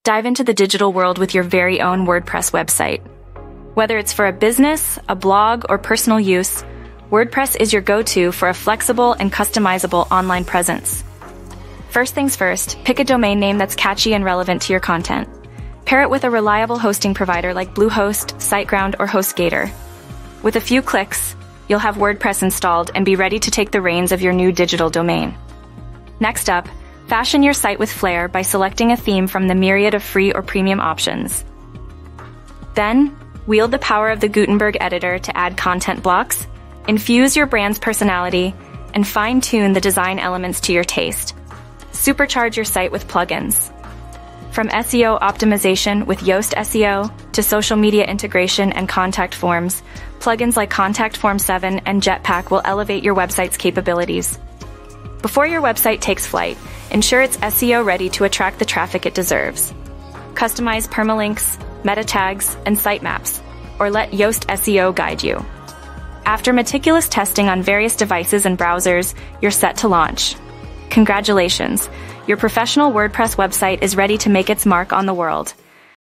Dive into the digital world with your very own WordPress website. Whether it's for a business, a blog, or personal use, WordPress is your go-to for a flexible and customizable online presence. First things first, pick a domain name that's catchy and relevant to your content. Pair it with a reliable hosting provider like Bluehost, SiteGround, or HostGator. With a few clicks, you'll have WordPress installed and be ready to take the reins of your new digital domain. Next up, fashion your site with flair by selecting a theme from the myriad of free or premium options. Then, wield the power of the Gutenberg editor to add content blocks, infuse your brand's personality, and fine-tune the design elements to your taste. Supercharge your site with plugins. From SEO optimization with Yoast SEO to social media integration and contact forms, plugins like Contact Form 7 and Jetpack will elevate your website's capabilities. Before your website takes flight, ensure it's SEO ready to attract the traffic it deserves. Customize permalinks, meta tags, and sitemaps, or let Yoast SEO guide you. After meticulous testing on various devices and browsers, you're set to launch. Congratulations! Your professional WordPress website is ready to make its mark on the world.